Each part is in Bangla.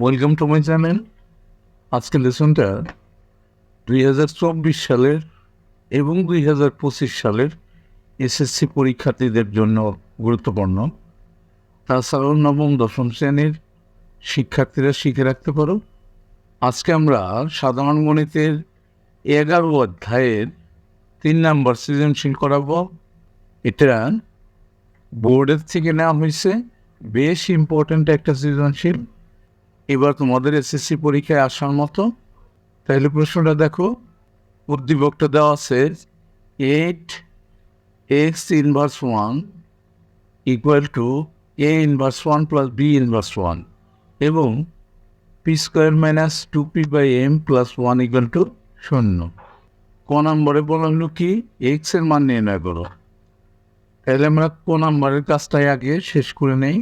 Welcome to my channel. আজকের লেসনটা 2024 সালের এবং 2025 সালের এসএসসি পরীক্ষার্থীদের জন্য গুরুত্বপূর্ণ। তাছাড়াও নবম দশম শ্রেণীর শিক্ষার্থীরা শিখে রাখতে পারো। আজকে আমরা সাধারণ গণিতের 11 অধ্যায়ের 3 নম্বর সৃজনশীল করাবো। এটা বোর্ডের থেকে নেওয়া হয়েছে, বেশ ইম্পর্ট্যান্ট একটা সৃজনশীল, এবার তোমাদের এসএসসি পরীক্ষায় আসার মতো। তাহলে প্রশ্নটা দেখো, উদ্দীপকটা দেওয়া আছে 8x inverse 1 equal to a inverse 1 plus b inverse 1 এবং p square minus 2p by m plus 1 equal to 0। ক নম্বরে বলা হলো কি x এর মান নির্ণয় করো। তাহলে আমরা ক নম্বরের কাজটাই আগে শেষ করে নেই।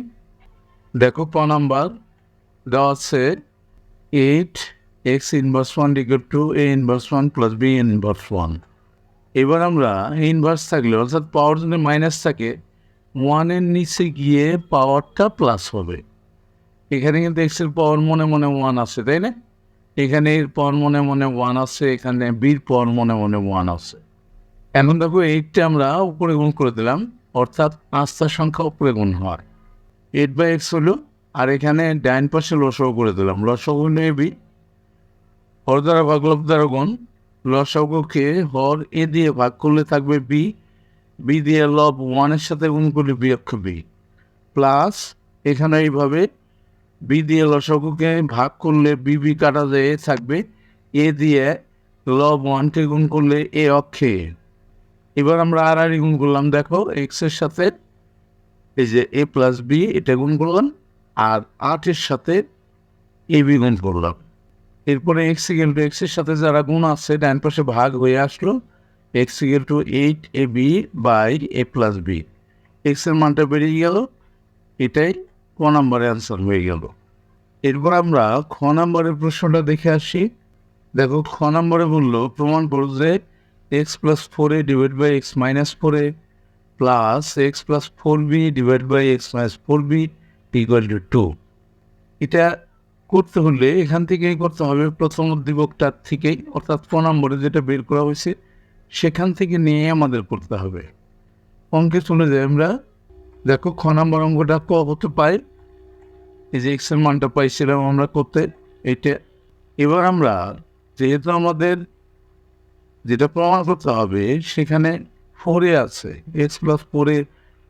দেখো ক নম্বর দেওয়া আছে 8x inverse 1 equal to a inverse 1 plus b inverse 1। এবার আমরা ইনভার্স থাকলে অর্থাৎ পাওয়ার যদি মাইনাস থাকে 1-এর নিচে গিয়ে পাওয়ারটা প্লাস হবে। এখানে কিন্তু এক্সের পাওয়ার মনে মনে 1 আছে, তাই না? এখানে এর পাওয়ার মনে মনে 1 আছে, এখানে বির পাওয়ার মনে মনে 1 আছে। এখন দেখো 8টা আমরা উপরে গুণ করে দিলাম, অর্থাৎ 5টা সংখ্যা উপরে গুণ হয়। 8/x হলো, আর এখানে ডাইন পাশে লসাগু করে দিলাম। লসাগু নিয়ে বি, হর দ্বারা ভাগ লব দ্বারা গুণ। লসাগুকে হর এ দিয়ে ভাগ করলে থাকবে বি, বি দিয়ে লব 1-এর সাথে গুণ করলে বিয়োগ বি প্লাস এখানে এইভাবে বি দিয়ে লসাগুকে ভাগ করলে বি কাটা যায় থাকবে এ দিয়ে লব 1-কে গুণ করলে এ অক্ষে। এবার আমরা আর গুণ করলাম, দেখো এক্সের সাথে এই যে এ প্লাস বি এটা গুণ করলাম, আর 8-এর সাথে এ বি গুণ করলাম। এরপরে এক্স ইকুয়াল টু এক্সের সাথে যারা গুণ আছে ডান পাশে ভাগ হয়ে আসলো, x equal to 8ab by a plus b. এক্সের মানটা বেরিয়ে গেল, এটাই ক নম্বরের অ্যান্সার হয়ে গেল। এরপর আমরা খ নম্বরের প্রশ্নটা দেখে আসি। দেখো খ নম্বরে বললো প্রমাণ করো যে x plus 4a divide by x minus 4a plus x plus 4b divide by x minus 4b equal to 2। এটা করতে হলে এখান থেকেই করতে হবে, প্রথম উদ্দীপকটার থেকেই, অর্থাৎ ক নম্বরে যেটা বের করা হয়েছে সেখান থেকে নিয়ে আমাদের করতে হবে। অঙ্কে চলে যাই আমরা। দেখো খ নম্বর অঙ্কটা ক হতে পাই, এই যে এক্সের মানটা পাইছিলাম আমরা করতে এইটা। এবার আমরা যেহেতু আমাদের যেটা প্রমাণ করতে হবে সেখানে 4a আছে, x plus 4a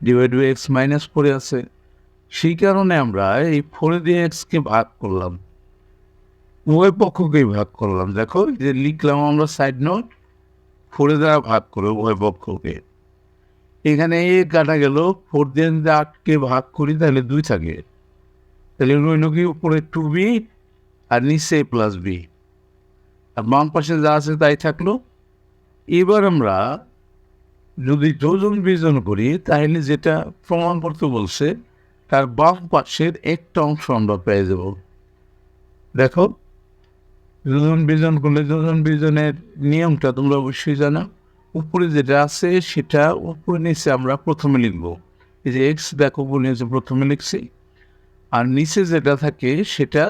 divide by x minus 4a আছে, সেই কারণে আমরা এই 4 দিয়ে এক্সকে ভাগ করলাম, উভয় পক্ষকেই ভাগ করলাম। দেখো যে লিখলাম আমরা সাইড নোট, 4 দ্বারা ভাগ করে উভয় পক্ষকে। এখানে এ কাটা গেল, 4 দিয়ে যদি 8কে ভাগ করি তাহলে 2 থাকে, তাহলে রইল কি উপরে 2b আর নিচে a প্লাস বি, আর বাম পাশে যা আছে তাই থাকলো। এবার আমরা যদি যোজন বিয়োজন করি তাহলে যেটা প্রমাণ করতে বলছে তার বাম পাশের একটা অংশ আমরা পেয়ে যাব। দেখো যোজন বিয়োজন করলে যোজন বিয়োজনের নিয়মটা তোমরা অবশ্যই জানো। উপরে যেটা আছে সেটা উপরে নিচে আমরা প্রথমে লিখব, এই যে এক্স দেখো নিচে প্রথমে লিখছি, আর নিচে যেটা থাকে সেটা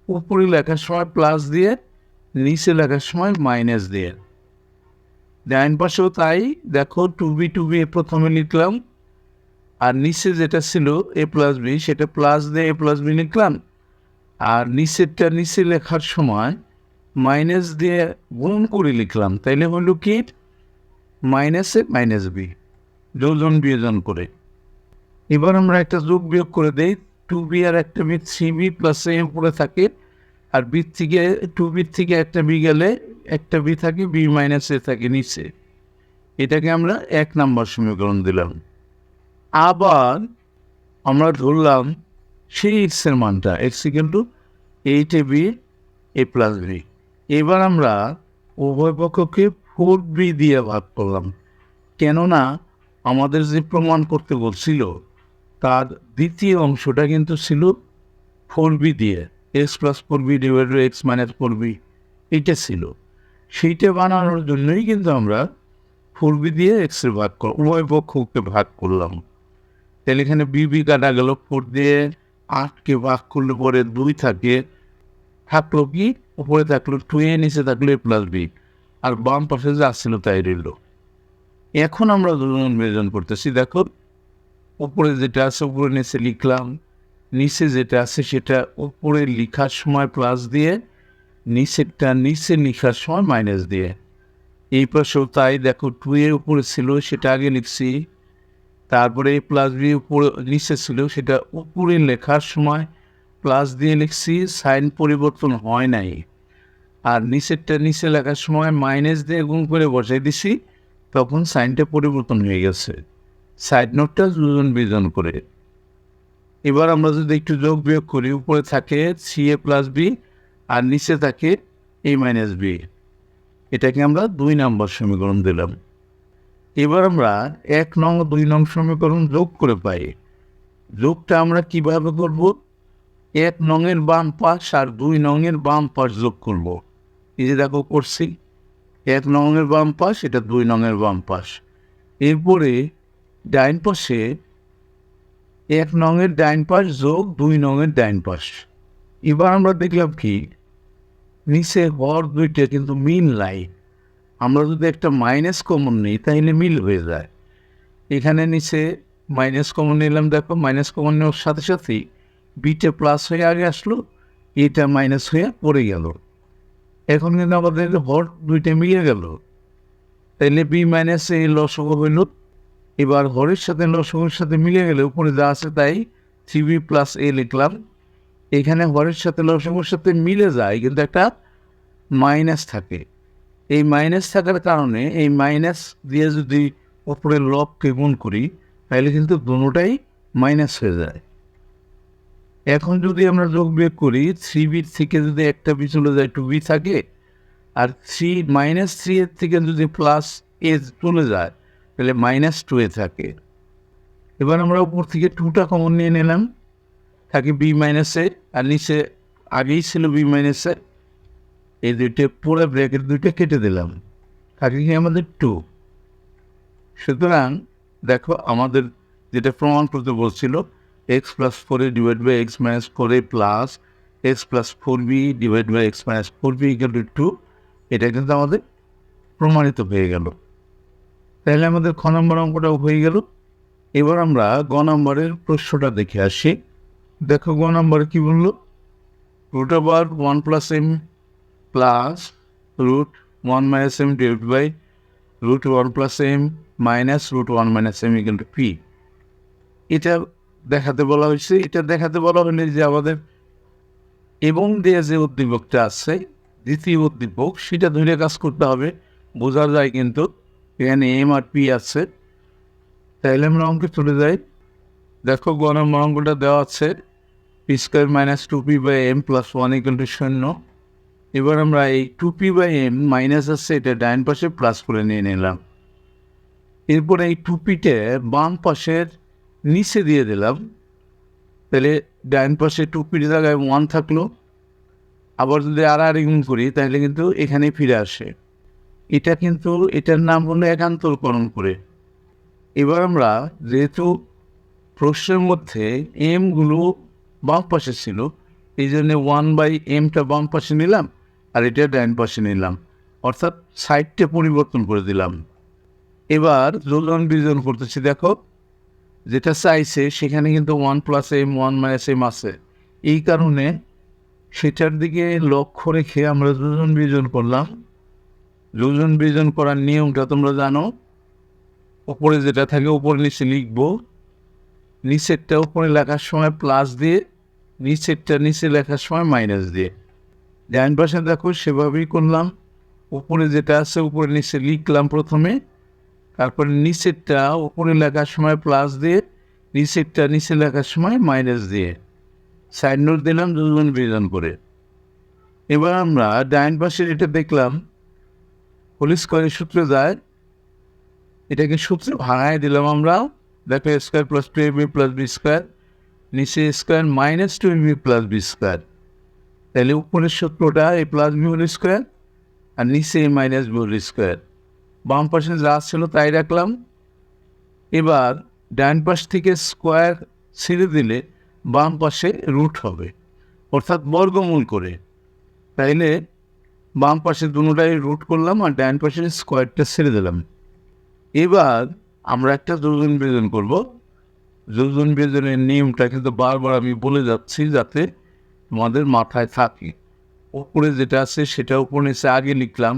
উপরে লেখার সময় প্লাস দিয়ে, নিচে লেখার সময় মাইনাস দিয়ে। ডাইন পাশেও তাই, দেখো 2b প্রথমে লিখলাম, আর নিচে যেটা ছিল এ প্লাস বি সেটা প্লাস দিয়ে এ প্লাস বি লিখলাম, আর নিচেরটা নিচে লেখার সময় মাইনাস দিয়ে গুণ করে লিখলাম, তাইলে হলো কি মাইনাসে মাইনাস বি, যোজন বিয়োজন করে। এবার আমরা একটা যোগ বিয়োগ করে দেই, 2b আর একটা বি 3b প্লাস এ উপরে থাকে, আর বি থেকে 2b থেকে একটা বি গেলে একটা বি থাকে, বি মাইনাস এ থাকে নিচে। এটাকে আমরা 1 নম্বর সমীকরণ দিলাম। আবার আমরা ধরলাম সেই এক্সের মানটা x equal to 8ab a plus b. এবার আমরা উভয় পক্ষকে 4b দিয়ে ভাগ করলাম, কেননা আমাদের যে প্রমাণ করতে বলছিল তার দ্বিতীয় অংশটা কিন্তু ছিল 4b দিয়ে, x plus 4b divide by x minus 4b এইটা ছিল। সেইটা বানানোর জন্যই কিন্তু আমরা 4b দিয়ে এক্সের ভাগ উভয় পক্ষকে ভাগ করলাম। তাহলে এখানে বিবি কাটা গেল, 4 দিয়ে 8কে ভাগ করলে পরে 2 থাকে, থাকলো কি উপরে থাকলো 2a, নিচে থাকলো a প্লাস বি, আর বাম পাশে যা ছিল তাই রইল। এখন আমরা যোজন বিয়োজন করতেছি। দেখো উপরে যেটা আছে উপরে নিচে লিখলাম, নিচে যেটা আছে সেটা উপরে লেখার সময় প্লাস দিয়ে, নিচেরটা নিচে লেখার সময় মাইনাস দিয়ে। এই পাশেও তাই, দেখো 2a উপরে ছিল সেটা আগে লিখছি, তারপরে a প্লাস বি উপরে নিচে ছিল সেটা উপরে লেখার সময় প্লাস দিয়ে লিখছি, সাইন পরিবর্তন হয় নাই। আর নিচেরটা নিচে লেখার সময় মাইনাস দিয়ে গুণ করে বসাই দিছি, তখন সাইনটা পরিবর্তন হয়ে গেছে। সাইড নোটটা যোজন বিয়োজন করে। এবার আমরা যদি একটু যোগ বিয়োগ করি, উপরে থাকে 3a প্লাস বি আর নিচে থাকে a মাইনাস বি, এটাকে আমরা 2 নম্বর সমীকরণ দিলাম। এবার আমরা 1 নং 2 নং সমীকরণ যোগ করে পাই। যোগটা আমরা কিভাবে করব? 1 নংয়ের বাম পাশ আর 2 নংয়ের বাম পাশ যোগ করব। এই যে দেখো করছি, 1 নংয়ের বাম পাশ, এটা 2 নংয়ের বাম পাশ। এরপরে ডাইন পাশে 1 নংয়ের ডাইন পাশ যোগ 2 নংয়ের ডাইন পাশ। এবার আমরা দেখলাম কি নিচে হর দুইটা কিন্তু মিল নাই। আমরা যদি একটা মাইনাস কমন নিই তাহলে মিল হয়ে যায়। এখানে নিচে মাইনাস কমন নিলাম, দেখো মাইনাস কমন নেওয়ার সাথে সাথেই বিটা প্লাস হয়ে আগে আসলো, এটা মাইনাস হয়ে পড়ে গেল। এখন কিন্তু আমাদের হর দুইটা মিলে গেল, তাইলে বি মাইনাস এ লসগু হইল। এবার হরের সাথে লসগুর সাথে মিলে গেলে উপরে যা আছে তাই 3b প্লাস এ লিখলাম। এখানে হরের সাথে লসগুর সাথে মিলে যায় কিন্তু একটা মাইনাস থাকে। এই মাইনাস থাকার কারণে এই মাইনাস দিয়ে যদি উপরে লবকে গুণ করি তাহলে কিন্তু দুটোটাই মাইনাস হয়ে যায়। এখন যদি আমরা যোগ বিয়োগ করি, 3b থেকে যদি একটা বি চলে যায় 2b থাকে, আর -3 এর থেকে যদি প্লাস এ চলে যায় তাহলে -2a থাকে। এবার আমরা উপর থেকে 2টা কমন নিয়ে নিলাম, থাকে বি মাইনাস এ, আর নিচে আগেই ছিল বি মাইনাস এ, এই দুইটা পুরো ব্র্যাকেট দুইটা কেটে দিলাম, থাকে কি আমাদের 2। সুতরাং দেখো আমাদের যেটা প্রমাণ করতে বলছিল x plus 4a divide by x minus 4a plus x plus 4b divide by x minus 4b equal to 2, এটা কিন্তু আমাদের প্রমাণিত হয়ে গেল। তাহলে আমাদের খ নম্বর অঙ্কটাও হয়ে গেল। এবার আমরা গ নম্বরের প্রশ্নটা দেখে আসি। দেখো গ নম্বরে কী বললো, √1 plus m plus √1 minus m divide by √1 plus m minus √1 minus m equal to p। এটা দেখাতে বলা হয়েছে। এটা দেখাতে বলা হলে যে আমাদের এবং দিয়ে যে উদ্দীপকটা আছে, দ্বিতীয় উদ্দীপক, সেটা ধরে কাজ করতে হবে, বোঝা যায় কিন্তু এখানে এম আর পি আছে। তাইলে আমরা অঙ্কে চলে যাই। দেখো গ নম্বর অঙ্কটা দেওয়া আছে p square minus 2p by m plus 1 equal to 0। এবার আমরা এই 2p বাই m মাইনাস আছে এটা ডাইন পাশে প্লাস করে নিয়ে নিলাম। এরপরে এই 2pটে বাম পাশের নিচে দিয়ে দিলাম, তাহলে ডাইন পাশে 2pর জায়গায় 1 থাকলো। আবার যদি আর গুণ করি তাহলে কিন্তু এখানে ফিরে আসে। এটা কিন্তু এটার নাম হলো একান্তরকরণ করে। এবার আমরা যেহেতু প্রশ্নের মধ্যে এমগুলো বাম পাশে ছিল, এই জন্য 1/mটা বাম পাশে নিলাম আর এটা ডাইন পাশে নিলাম, অর্থাৎ সাইডটা পরিবর্তন করে দিলাম। এবার যোজন বিয়োজন করতেছি। দেখো যেটা চাইছে সেখানে কিন্তু 1 প্লাস m 1 মাইনাস m আছে, এই কারণে সেটার দিকে লক্ষ্য রেখে আমরা যোজন বিয়োজন করলাম। যোজন বিয়োজন করার নিয়মটা তোমরা জানো, উপরে যেটা থাকে উপরে নিচে লিখবো, নিচেরটা উপরে লেখার সময় প্লাস দিয়ে, নিচেরটা নিচে লেখার সময় মাইনাস দিয়ে। ডাইন পাশে দেখো সেভাবেই করলাম, উপরে যেটা আছে উপরে নিচে লিখলাম প্রথমে, তারপরে নিচেরটা উপরে লেখার সময় প্লাস দিয়ে, নিচেরটা নিচে লেখার সময় মাইনাস দিয়ে সাইড নোট দিলাম যোজন বিয়োজন করে। এবার আমরা ডাইন পাশের এটা দেখলাম হোল স্কোয়ারের সূত্রে যায়, এটাকে সূত্রে ভাঙায় দিলাম আমরা। দেখো a square plus 2ab plus B square, নিচে square minus 2ab plus B square, তাহলে উপরের সূত্রটা a plus B whole square আর নিচে a minus B whole square. বাম পাশে যা ছিল তাই রাখলাম। এবার ডান পাশ থেকে স্কোয়ার ছেড়ে দিলে বাম পাশে রুট হবে, অর্থাৎ বর্গমূল করে। তাইলে বাম পাশে দুটোটাই রুট করলাম আর ডান পাশের স্কোয়ারটা ছেড়ে দিলাম। এবার আমরা একটা যোজন বিয়োজন করব। যোজন বিয়োজনের নিয়মটা কিন্তু বারবার আমি বলে যাচ্ছি যাতে তোমাদের মাথায় থাকে। উপরে যেটা আছে সেটা উপর নিচে আগে লিখলাম,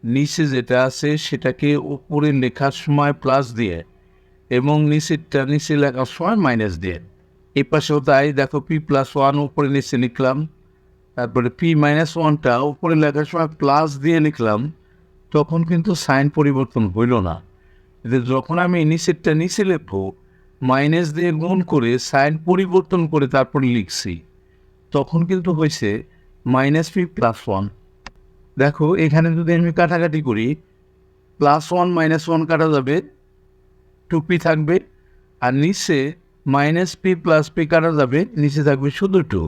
নিচে যেটা আছে সেটাকে উপরে লেখার সময় প্লাস দিয়ে এবং নিচেরটা নিচে লেখার সময় মাইনাস দিয়ে। এই পাশেও তাই, দেখো p+1 উপরে নিচে লিখলাম, তারপরে p-1টা উপরে লেখার সময় প্লাস দিয়ে লিখলাম, তখন কিন্তু সাইন পরিবর্তন হইল না। যখন আমি নিচেরটা নিচে লিখবো, মাইনাস দিয়ে গুণ করে সাইন পরিবর্তন করে তারপরে লিখছি, তখন কিন্তু হয়েছে -p+1। দেখো এখানে যদি আমি কাটাকাটি করি, +1 -1 কাটা যাবে, 2p থাকবে, আর নিচে -p+p কাটা যাবে, নিচে থাকবে শুধু 2।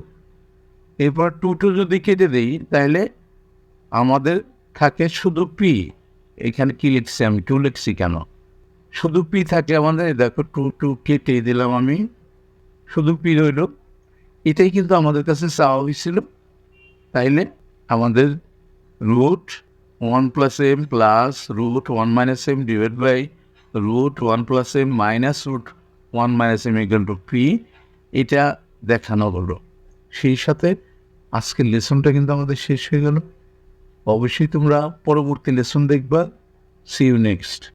এরপর 2 যদি কেটে দিই তাহলে আমাদের থাকে শুধু p। এখানে কি লিখছি আমি, 2 লিখছি কেন? শুধু p থাকে আমাদের। দেখো 2 কেটে দিলাম আমি, শুধু p রইল। এটাই কিন্তু আমাদের কাছে চাওয়া হয়েছিল। তাইলে আমাদের √1 + m plus √1 - m divide by √1 + m minus √1 - m equal to p, এটা দেখানো হলো। সেই সাথে আজকের লেসনটা কিন্তু আমাদের শেষ হয়ে গেল। অবশ্যই তোমরা পরবর্তী লেসন দেখবা। See you next.